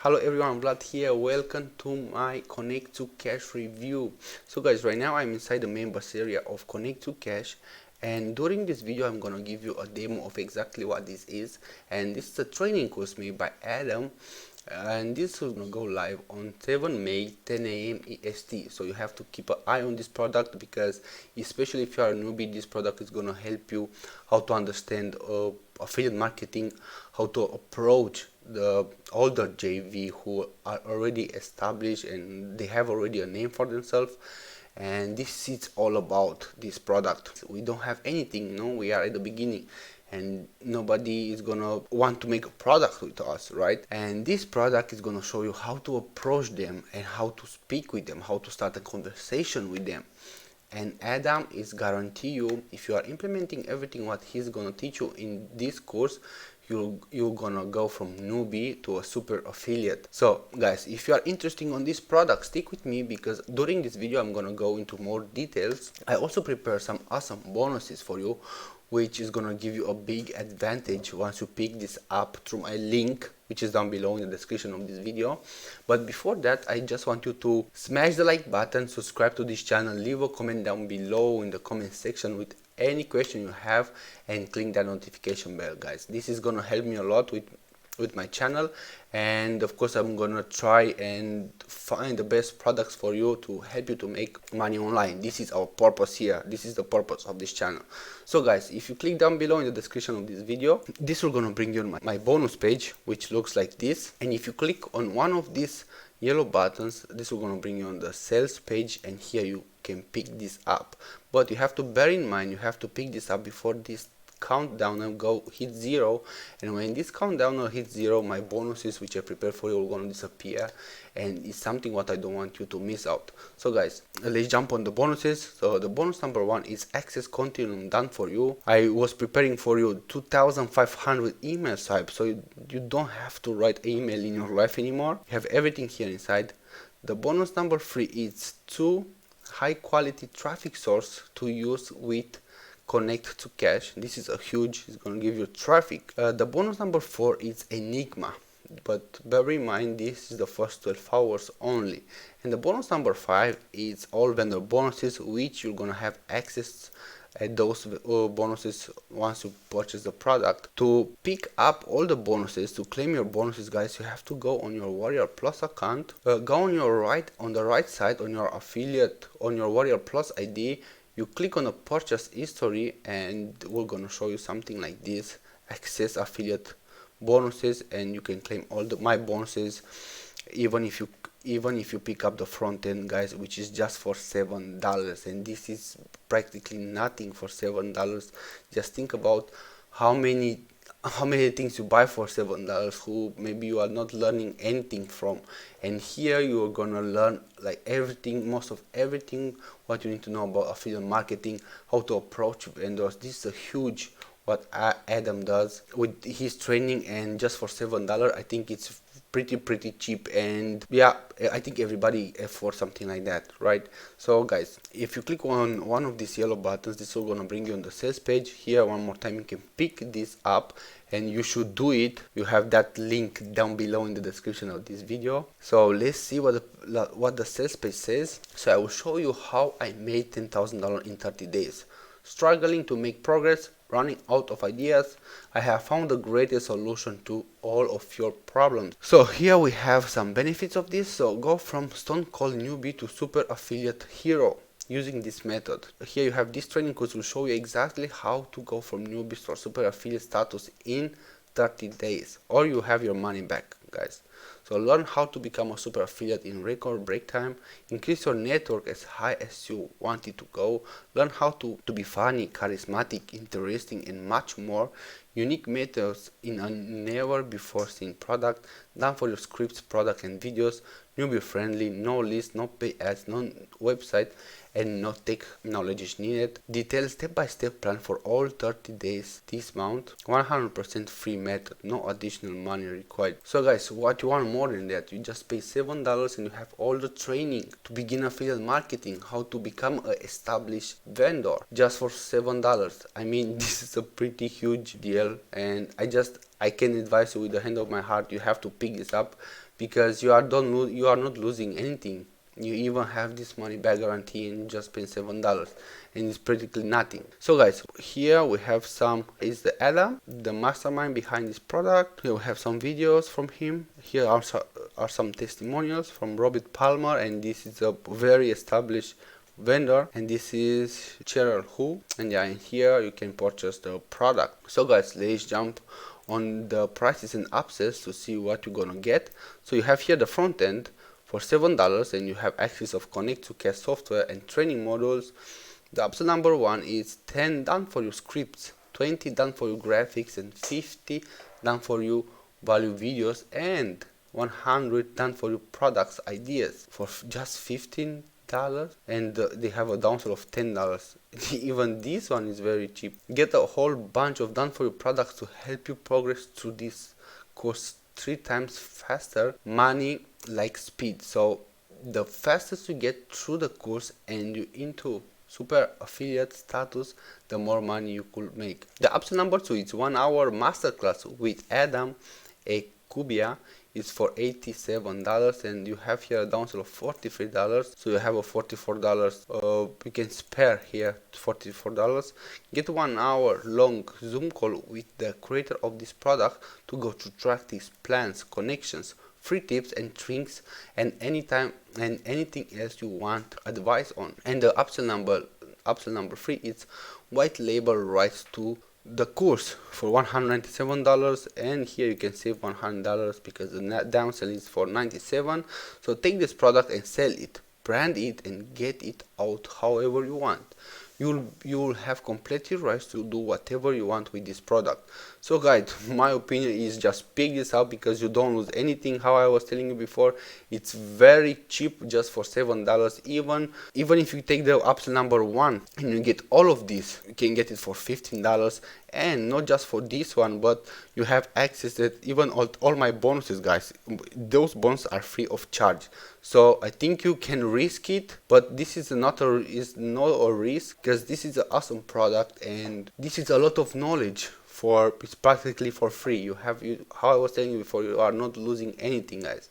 Hello everyone, Vlad here. Welcome to my Connect2Cash review. So guys, right now I'm inside the members area of Connect2Cash, and during this video I'm gonna give you a demo of exactly what this is. And this is a training course made by Adam, and this is gonna go live on 7 May 10 a.m. EST. So you have to keep an eye on this product, because especially if you are a newbie, this product is gonna help you how to understand affiliate marketing, how to approach the older JV who are already established and they have already a name for themselves. And this is all about this product. We don't have anything, we are at the beginning, and nobody is gonna want to make a product with us, right? And this product is gonna show you how to approach them and how to speak with them, how to start a conversation with them. And Adam is guarantee you, if you are implementing everything what he's gonna teach you in this course, you're gonna go from newbie to a super affiliate. So guys, if you are interested on this product, stick with me, because during this video I'm gonna go into more details. I also prepare some awesome bonuses for you, which is gonna give you a big advantage once you pick this up through my link, which is down below in the description of this video. But before that, I just want you to smash the like button, subscribe to this channel, leave a comment down below in the comment section with any question you have, and click that notification bell, guys. This is gonna help me a lot with my channel, and of course I'm gonna try and find the best products for you to help you to make money online. This is our purpose here. This is the purpose of this channel. So guys, if you click down below in the description of this video, this will gonna bring you on my bonus page, which looks like this. And if you click on one of these yellow buttons, this will gonna bring you on the sales page, and here you can pick this up. But you have to bear in mind, you have to pick this up before this countdown and go hit 0. And when this countdown will hit 0, my bonuses which I prepared for you are going to disappear, and it's something what I don't want you to miss out. So guys, let's jump on the bonuses. So the bonus number 1 is access continuum done for you. I was preparing for you 2,500 email swipes, so you don't have to write email in your life anymore. You have everything here inside. The bonus number 3 is 2 high quality traffic source to use with Connect2Cash. This is a huge, it's going to give you traffic. The bonus number 4 is Enigma, but bear in mind this is the first 12 hours only. And the bonus number 5 is all vendor bonuses, which you're going to have access at those bonuses once you purchase the product. To pick up all the bonuses, to claim your bonuses, guys, you have to go on your Warrior Plus account, go on the right side on your affiliate, on your Warrior Plus ID. You click on the purchase history, and we're gonna show you something like this: access affiliate bonuses, and you can claim all my bonuses, even if you pick up the front end, guys, which is just for $7. And this is practically nothing for $7. Just think about how many things you buy for $7 who maybe you are not learning anything from. And here you are gonna learn like everything, most of everything what you need to know about affiliate marketing, how to approach vendors. This is a huge what Adam does with his training, and just for $7 I think it's pretty cheap. And yeah, I think everybody affords something like that, right? So guys, if you click on one of these yellow buttons, this is gonna bring you on the sales page. Here one more time, you can pick this up, and you should do it. You have that link down below in the description of this video. So let's see what the sales page says. So I will show you how I made $10,000 in 30 days. Struggling to make progress, running out of ideas, I have found the greatest solution to all of your problems. So here we have some benefits of this. So go from stone cold newbie to super affiliate hero using this method. Here you have this training course will show you exactly how to go from newbie to super affiliate status in 30 days, or you have your money back, guys. So learn how to become a super affiliate in record break time, increase your network as high as you want it to go, learn how to be funny, charismatic, interesting, and much more. Unique methods in a never before seen product, done for your scripts, product, and videos, newbie friendly, no list, no pay ads, no website, and no tech knowledge is needed. Detailed step-by-step plan for all 30 days this month. 100% free method, no additional money required. So guys, what you want more than that? You just pay $7 and you have all the training to begin affiliate marketing, how to become an established vendor, just for $7. I mean, this is a pretty huge deal, and I can advise you with the hand of my heart, you have to pick this up, because you are not losing anything. You even have this money back guarantee and you just spend $7 and it's practically nothing. So guys, here we have is the Adam, the mastermind behind this product. Here we have some videos from him. Here are some testimonials from Robert Palmer, and this is a very established vendor, and this is Cheryl Hu, and yeah, and here you can purchase the product. So guys, let's jump on the prices and upsells to see what you're gonna get. So you have here the front end for $7, and you have access of Connect2Cash software and training modules. The upsell number 1 is 10 done for your scripts, 20 done for your graphics, and 50 done for your value videos, and 100 done for your products ideas for just $15. And they have a downsell of $10. Even this one is very cheap. Get a whole bunch of done for your products to help you progress through this course 3 times faster. Money like speed. So the fastest you get through the course and you into super affiliate status, the more money you could make. The upsell number 2 is 1 hour masterclass with Adam A. Kubia. Is for $87, and you have here a downsell of $43, so you have a $44 you can spare here. $44. Get 1 hour long Zoom call with the creator of this product to go through practice, plans, connections, free tips and tricks, and anytime and anything else you want advice on. And the upsell number 3 is white label rights to the course for $197, and here you can save $100 because the downsell is for $97. So take this product and sell it, brand it, and get it out however you want. You'll have complete rights to do whatever you want with this product. So guys, my opinion is just pick this up because you don't lose anything. How I was telling you before, it's very cheap, just for $7. Even if you take the upsell number 1 and you get all of this, you can get it for $15. And not just for this one, but you have access to even all my bonuses, guys. Those bonuses are free of charge. So I think you can risk it, but this is not a risk, because this is an awesome product and this is a lot of knowledge. It's practically for free. How I was telling you before, you are not losing anything, guys.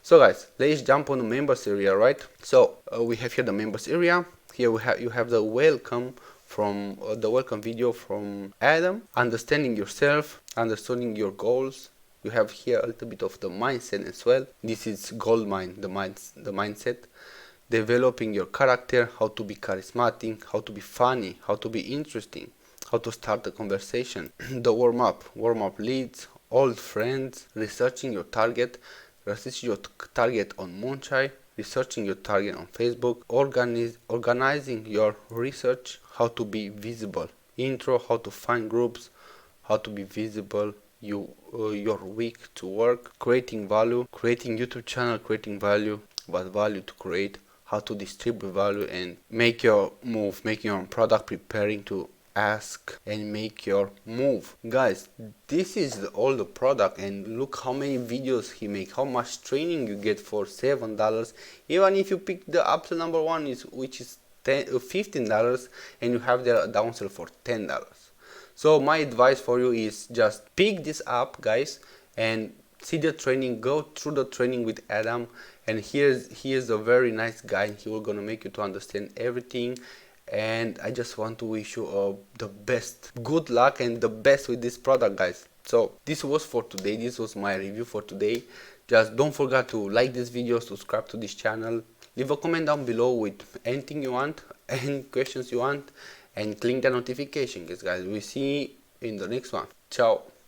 So guys, let's jump on the members area, right? So we have here the members area. Here you have the welcome from the welcome video from Adam, understanding yourself, understanding your goals. You have here a little bit of the mindset as well. This is gold mine, the mindset. Developing your character, how to be charismatic, how to be funny, how to be interesting, how to start a conversation. The warm up leads, old friends, researching your target on Moonshine, researching your target on Facebook, organizing your research, how to be visible, intro, how to find groups, how to be visible, your week to work, creating value, creating YouTube channel, creating value, what value to create, how to distribute value, and make your move, make your product, preparing to ask and make your move. Guys, this is all the product, and look how many videos he make, how much training you get for $7. Even if you pick the upsell number 1 which is $15, and you have the downsell for $10. So my advice for you is just pick this up, guys, and see the training, go through the training with Adam. And he is a very nice guy. He will gonna make you to understand everything. And I just want to wish you the best, good luck, and the best with this product, guys. So this was for today. This was my review for today. Just don't forget to like this video, subscribe to this channel, leave a comment down below with anything you want, any questions you want, and click the notification, guys. We see you in the next one. Ciao.